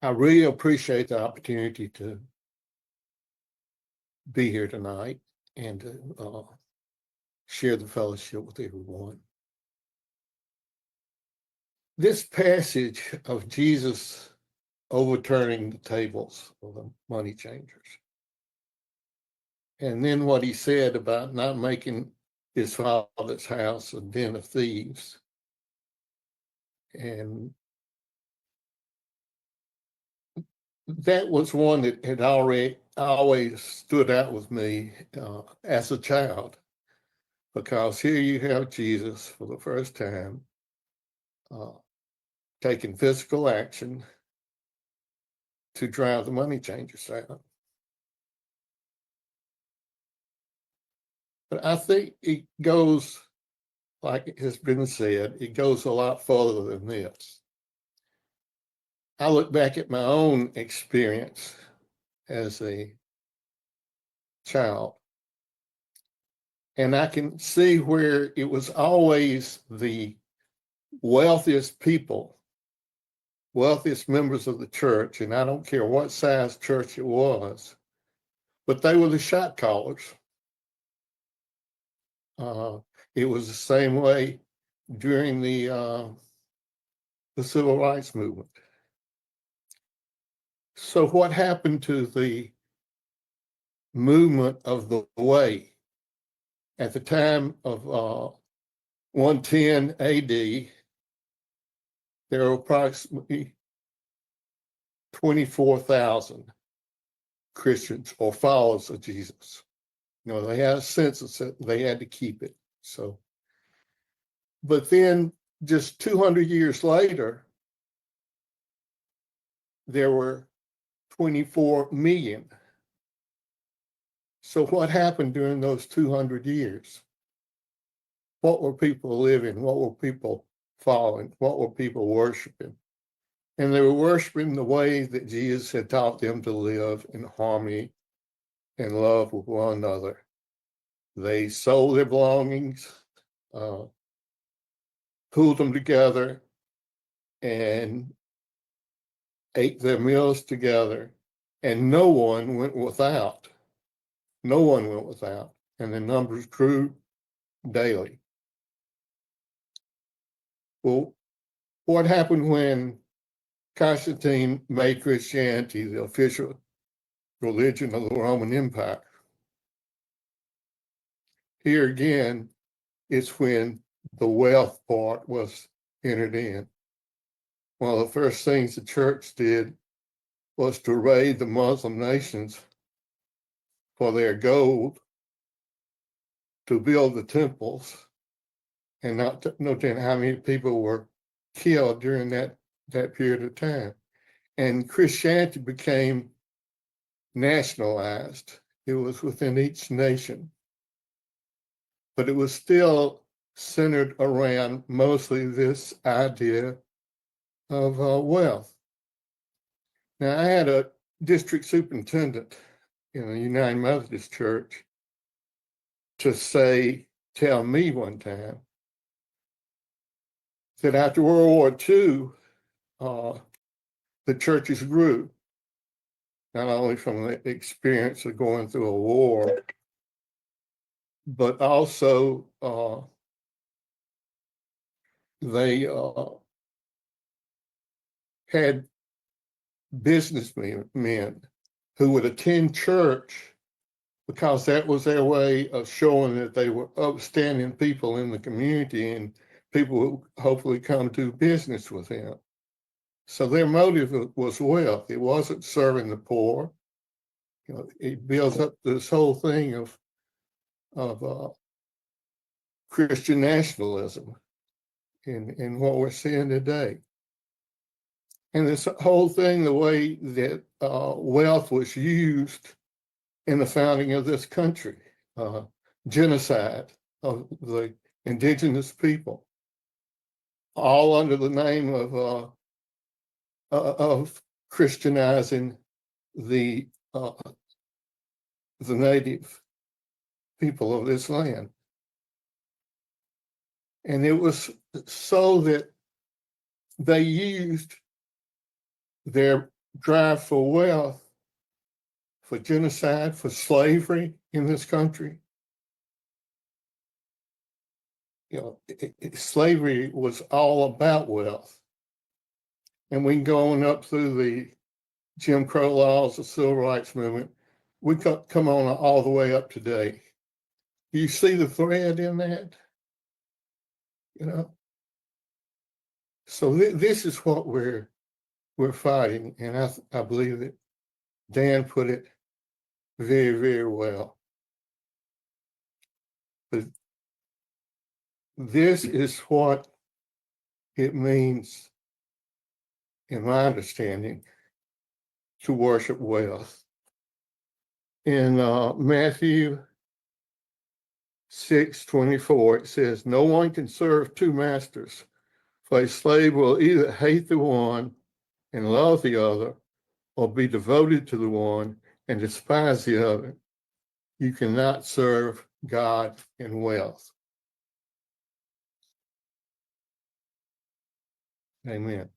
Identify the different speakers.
Speaker 1: I really appreciate the opportunity to be here tonight and to share the fellowship with everyone. This passage of Jesus overturning the tables of the money changers, and then what he said about not making his father's house a den of thieves, and that was one that had always stood out with me as a child, because here you have Jesus for the first time taking physical action to drive the money changers out. But I think it goes, like it has been said, it goes a lot further than this. I look back at my own experience as a child, and I can see where it was always the wealthiest people, wealthiest members of the church, and I don't care what size church it was, but they were the shot callers. It was the same way during the civil rights movement. So what happened to the movement of the way? At the time of 110 AD, there were approximately 24,000 Christians or followers of Jesus. You know, they had a census, they had to keep it. So, but then just 200 years later, there were 24 million. So what happened during those 200 years? What were people living? What were people following? What were people worshiping? And they were worshiping the way that Jesus had taught them to live in harmony and love with one another. They sold their belongings, pooled them together, and ate their meals together, and no one went without. No one went without, and the numbers grew daily. Well, what happened when Constantine made Christianity the official religion of the Roman Empire? Here again, it's when the wealth part was entered in. One of the first things the church did was to raid the Muslim nations for their gold to build the temples, and not noting how many people were killed during that period of time. And Christianity became nationalized. It was within each nation, but it was still centered around mostly this idea of wealth. Now, I had a district superintendent in the United Methodist Church to tell me one time that after World War II, the churches grew, not only from the experience of going through a war, but also they had businessmen who would attend church because that was their way of showing that they were upstanding people in the community and people would hopefully come do business with them. So their motive was wealth. It wasn't serving the poor. You know, it builds up this whole thing of Christian nationalism in what we're seeing today. And this whole thing, the way that wealth was used in the founding of this country, genocide of the indigenous people, all under the name of Christianizing the native people of this land. And it was so that they used their drive for wealth, for genocide, for slavery in this country. Slavery was all about wealth. And we can go on up through the Jim Crow laws, the civil rights movement. We come on all the way up today. You see the thread in that? So this is what we're fighting, and I believe that Dan put it very, very well. But this is what it means, in my understanding, to worship wealth. In Matthew 6:24, it says, "No one can serve two masters, for a slave will either hate the one and love the other, or be devoted to the one and despise the other. You cannot serve God and wealth." Amen.